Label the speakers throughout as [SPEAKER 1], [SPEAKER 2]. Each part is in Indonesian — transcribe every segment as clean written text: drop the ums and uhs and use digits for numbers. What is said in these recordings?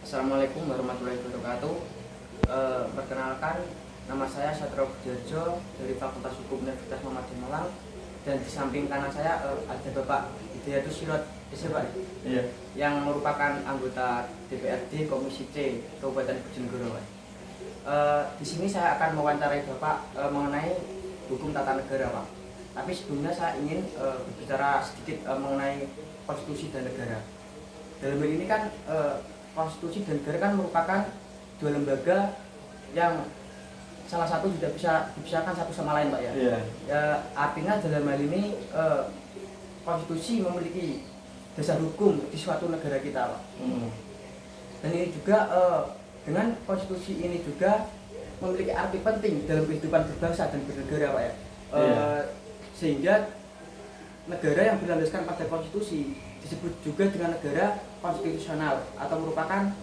[SPEAKER 1] Assalamualaikum warahmatullahi wabarakatuh. Perkenalkan, nama saya Satrio Budiarjo dari Fakultas Hukum Universitas Muhammadiyah Malang, dan di samping kanan saya ada Bapak Hidayatus Sirot Pak,
[SPEAKER 2] Iya.
[SPEAKER 1] yang merupakan anggota DPRD Komisi C Kabupaten Bojonegoro. Di sini saya akan mewawancarai Bapak mengenai hukum tata negara, Pak. Tapi sebelumnya saya ingin berbicara sedikit mengenai konstitusi dan negara. Dalam hal ini kan konstitusi dan negara kan merupakan dua lembaga yang salah satu tidak bisa dipisahkan satu sama lain, Pak, ya.
[SPEAKER 2] Iya.
[SPEAKER 1] Artinya dalam hal ini konstitusi memiliki dasar hukum di suatu negara kita, Pak. Dan ini juga dengan konstitusi ini juga memiliki arti penting dalam kehidupan berbangsa dan bernegara, Pak, ya. Sehingga negara yang berlandaskan pada konstitusi disebut juga dengan negara konstitusional atau merupakan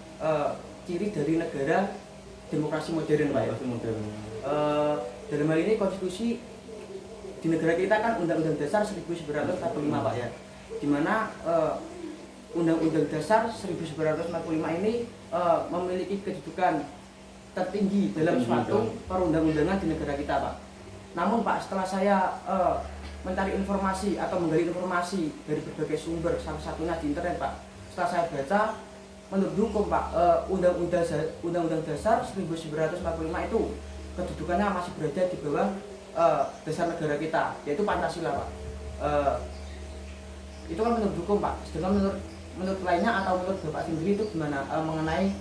[SPEAKER 1] ciri dari negara demokrasi modern, Pak, ya. Dalam hal ini konstitusi di negara kita kan Undang-Undang Dasar 1945, Pak, ya, di mana Undang-Undang Dasar 1945 ini memiliki kedudukan tertinggi dalam suatu perundang-undangan di negara kita, Pak. Namun, Pak, setelah saya mencari informasi atau menggali informasi dari berbagai sumber, salah satunya di internet, Pak, setelah saya baca, menurut hukum, Pak, Undang-Undang Dasar 1945 itu kedudukannya masih berada di bawah dasar negara kita, yaitu Pancasila, Pak. Itu kan menurut hukum, Pak. Sedangkan menurut lainnya atau menurut Bapak sendiri itu gimana mengenai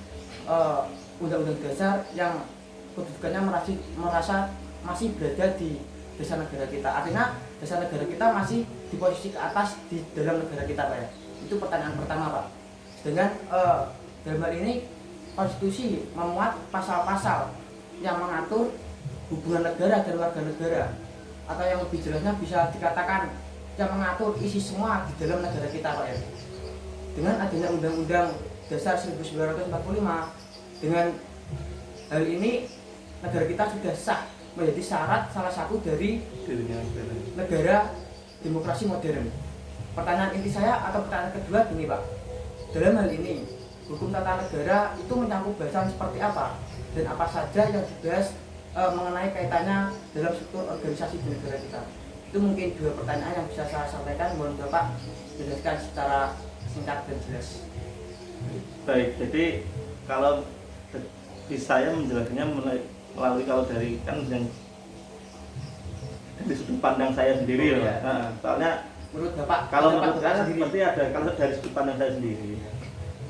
[SPEAKER 1] Undang-Undang Dasar yang kedudukannya merasa masih berada di dasar negara kita? Artinya dasar negara kita masih di posisi ke atas di dalam negara kita, Pak, ya. Itu pertanyaan pertama, Pak. Sedangkan dalam hal ini konstitusi memuat pasal-pasal yang mengatur hubungan negara dan warga negara, atau yang lebih jelasnya bisa dikatakan yang mengatur isi semua di dalam negara kita, Pak, ya. Dengan adanya Undang-Undang Dasar 1945, dengan hal ini negara kita sudah sah menjadi syarat salah satu dari negara demokrasi modern. Pertanyaan inti saya atau pertanyaan kedua gini, Pak. Dalam hal ini, hukum tata negara itu mencakup bahasan seperti apa dan apa saja yang dibahas mengenai kaitannya dalam struktur organisasi di negara kita? Itu mungkin dua pertanyaan yang bisa saya sampaikan. Mohon Bapak jelaskan secara singkat dan jelas.
[SPEAKER 2] Baik, jadi kalau saya menjelaskannya melalui kalau dari kan yang dari sudut pandang saya sendiri,
[SPEAKER 1] ya.
[SPEAKER 2] Soalnya
[SPEAKER 1] Menurut Bapak,
[SPEAKER 2] kalau menurut saya seperti ada, kalau dari sudut pandang saya sendiri,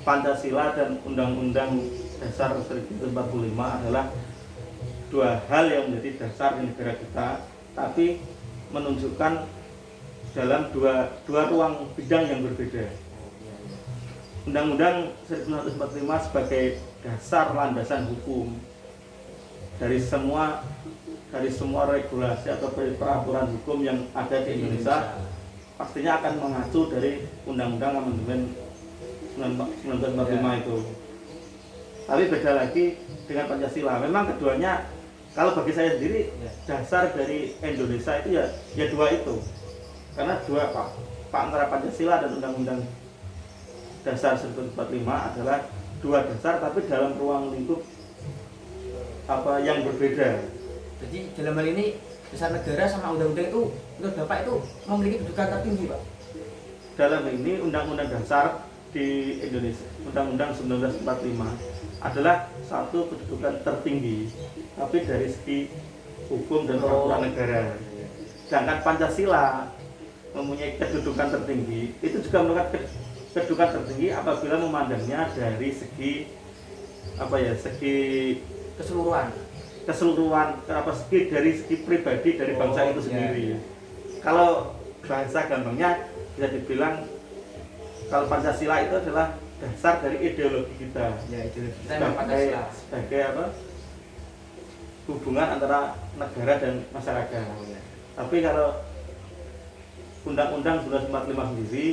[SPEAKER 2] Pancasila dan Undang-Undang Dasar 1945 adalah dua hal yang menjadi dasar di negara kita, tapi menunjukkan dalam dua ruang bidang yang berbeda. Undang-Undang 1945 sebagai dasar landasan hukum dari semua regulasi atau peraturan hukum yang ada di Indonesia, pastinya akan mengacu dari Undang-Undang Amandemen 1945 itu. Tapi beda lagi dengan Pancasila. Memang keduanya, kalau bagi saya sendiri, dasar dari Indonesia itu ya dua itu. Karena dua, Pak, antara Pancasila dan Undang-Undang Dasar 1945 adalah dua dasar, tapi dalam ruang lingkup yang berbeda.
[SPEAKER 1] Jadi dalam hal ini dasar negara sama undang-undang itu menurut Bapak itu memiliki kedudukan tertinggi, Pak.
[SPEAKER 2] Dalam ini Undang-Undang Dasar di Indonesia, Undang-Undang 1945 adalah satu kedudukan tertinggi, tapi dari segi hukum dan peraturan negara. Sedangkan Pancasila mempunyai kedudukan tertinggi, itu juga merupakan kedudukan tertinggi apabila memandangnya dari segi segi keseluruhan dari segi pribadi dari bangsa itu sendiri.
[SPEAKER 1] Ya.
[SPEAKER 2] Kalau bahasa gampangnya bisa dibilang kalau Pancasila itu adalah dasar dari ideologi kita.
[SPEAKER 1] Ya, ideologi kita
[SPEAKER 2] sebagai hubungan antara negara dan masyarakat. Tapi kalau Undang-Undang 1945 sendiri,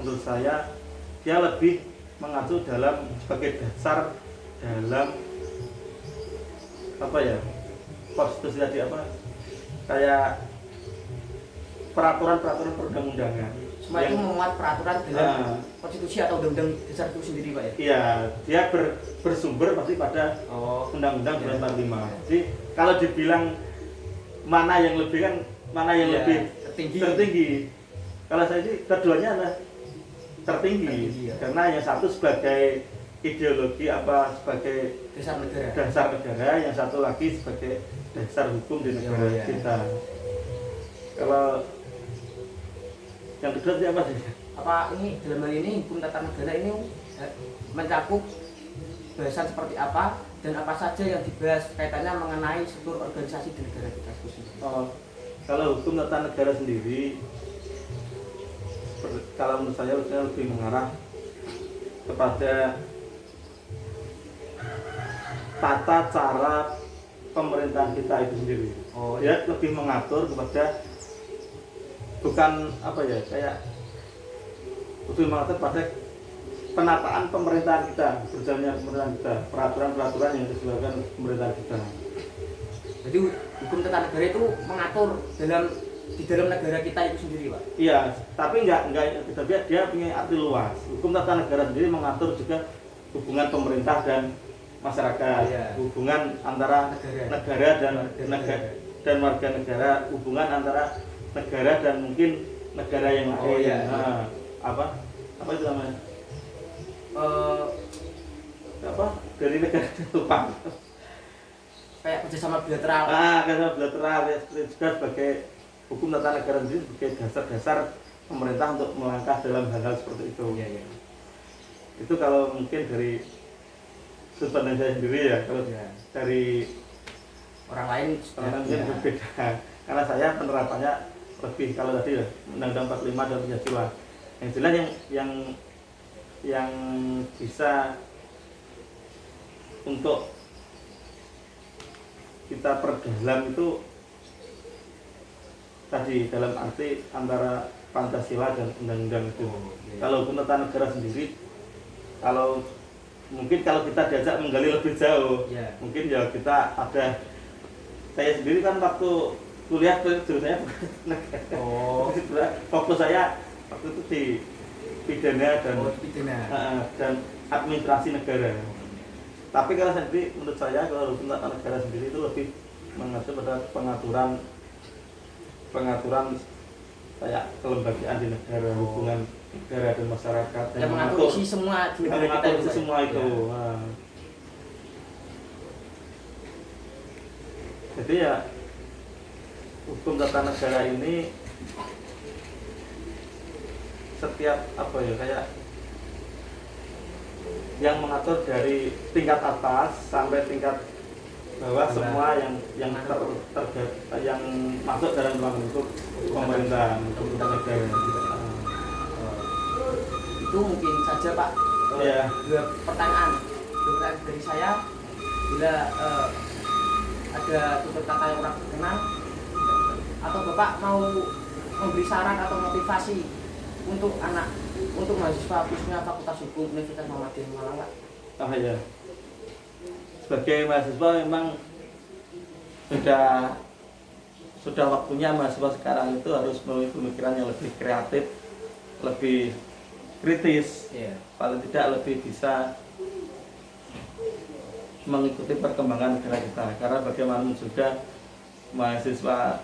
[SPEAKER 2] menurut saya dia lebih mengacu sebagai dasar dalam konstitusi tadi kayak peraturan perundang-undangan.
[SPEAKER 1] semua itu memuat peraturan dalam
[SPEAKER 2] Nah,
[SPEAKER 1] konstitusi atau undang-undang dasar itu sendiri Pak ya?
[SPEAKER 2] iya, dia bersumber pasti pada
[SPEAKER 1] Oh,
[SPEAKER 2] Undang-Undang
[SPEAKER 1] iya.
[SPEAKER 2] 45. Jadi kalau dibilang mana yang lebih kan, mana yang
[SPEAKER 1] Iya,
[SPEAKER 2] lebih
[SPEAKER 1] tertinggi.
[SPEAKER 2] tertinggi. Kalau saya sih keduanya adalah tertinggi,
[SPEAKER 1] Tertinggi, ya.
[SPEAKER 2] karena yang satu sebagai ideologi apa sebagai
[SPEAKER 1] dasar negara.
[SPEAKER 2] dasar negara, yang satu lagi sebagai dasar hukum di negara
[SPEAKER 1] Iya.
[SPEAKER 2] kita. Kalau yang kedua itu apa sih?
[SPEAKER 1] Apa ini dalam hal ini hukum tata negara ini mencakup bahasan seperti apa dan apa saja yang dibahas kaitannya mengenai struktur organisasi di negara kita itu sendiri?
[SPEAKER 2] Oh, kalau hukum tata negara sendiri, kalau menurut saya lebih mengarah kepada tata cara pemerintahan kita itu sendiri.
[SPEAKER 1] Oh,
[SPEAKER 2] Dia lebih mengatur kepada, bukan apa ya, kayak lebih mengatur pada penataan pemerintahan kita, berjalannya pemerintahan kita, peraturan-peraturan yang dikeluarkan pemerintahan kita.
[SPEAKER 1] Jadi hukum tata negara itu mengatur di dalam negara kita itu sendiri, Pak.
[SPEAKER 2] Iya, tapi dia punya arti luas. Hukum tata negara sendiri mengatur juga hubungan pemerintah dan masyarakat,
[SPEAKER 1] Iya.
[SPEAKER 2] hubungan antara negara dan warga negara, hubungan antara negara dan mungkin negara yang lain.
[SPEAKER 1] Oh, iya.
[SPEAKER 2] Nah, apa itu namanya? Apa dari negara lupa.
[SPEAKER 1] Kayak kerjasama bilateral.
[SPEAKER 2] Kerjasama bilateral ya, juga sebagai hukum tata negara sendiri sebagai dasar-dasar pemerintah untuk melangkah dalam hal-hal seperti itu.
[SPEAKER 1] Iya, iya.
[SPEAKER 2] Itu kalau mungkin dari sudut pandang saya sendiri ya. Kalau
[SPEAKER 1] Iya.
[SPEAKER 2] dari
[SPEAKER 1] Orang lain
[SPEAKER 2] orang lain
[SPEAKER 1] ya.
[SPEAKER 2] berbeda. Karena saya penerapannya lebih, kalau tadi ya Undang-Undang 45 dan Pancasila. Yang jelas yang bisa untuk kita perdalam itu tadi dalam arti antara Pancasila dan undang-undang itu.
[SPEAKER 1] Iya.
[SPEAKER 2] Kalau hukum tata negara sendiri, kalau kita diajak menggali lebih jauh,
[SPEAKER 1] Iya.
[SPEAKER 2] mungkin ya kita ada, saya sendiri kan waktu kuliah jurusannya saya
[SPEAKER 1] Oh,
[SPEAKER 2] fokus saya waktu itu di pidana dan administrasi negara. Tapi kalau sendiri, menurut saya kalau hukum tata negara sendiri itu lebih mengatur pada pengaturan kayak kelembagaan di negara, hubungan negara dan masyarakat,
[SPEAKER 1] yang mengatur isi semua di negara kita
[SPEAKER 2] mengatur semua itu.
[SPEAKER 1] Ya.
[SPEAKER 2] Nah. Jadi ya hukum tata negara ini setiap apa ya, kayak yang mengatur dari tingkat atas sampai tingkat bawah, semua yang yang masuk dalam ruang lingkup pemerintahan negara.
[SPEAKER 1] Itu mungkin saja Pak.
[SPEAKER 2] Iya.
[SPEAKER 1] Dua pertanyaan dari saya. Bila ada tutur kata yang kurang berkenan atau Bapak mau memberi saran atau motivasi untuk mahasiswa khususnya Fakultas Hukum Universitas Muhammadiyah Malang, Pak?
[SPEAKER 2] Ya. Sebagai mahasiswa memang sudah waktunya mahasiswa sekarang itu harus memiliki pemikiran yang lebih kreatif, lebih kritis, paling tidak lebih bisa mengikuti perkembangan negara kita. Karena bagaimanapun juga mahasiswa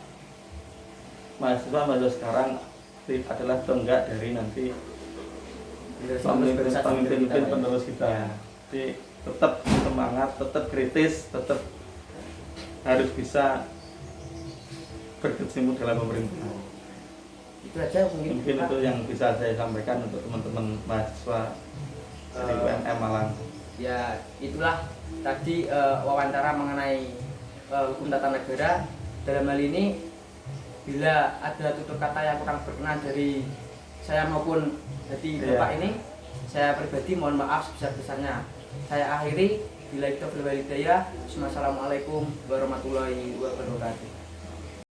[SPEAKER 2] sekarang adalah tonggak dari nanti pemimpin penerus kita.
[SPEAKER 1] Ya.
[SPEAKER 2] Jadi tetap semangat, tetap kritis, tetap harus bisa berkecimpung dalam pemerintahan.
[SPEAKER 1] Itu aja
[SPEAKER 2] Mungkin itu yang bisa saya sampaikan untuk teman-teman mahasiswa dari UMM Malang.
[SPEAKER 1] Ya, itulah tadi wawancara mengenai hukum tata negara. Dalam hal ini, bila ada tutur kata yang kurang berkenan dari saya maupun dari Bapak ini, saya pribadi mohon maaf sebesar-besarnya. Saya akhiri, bila itu berwalidayah. Wassalamualaikum warahmatullahi wabarakatuh.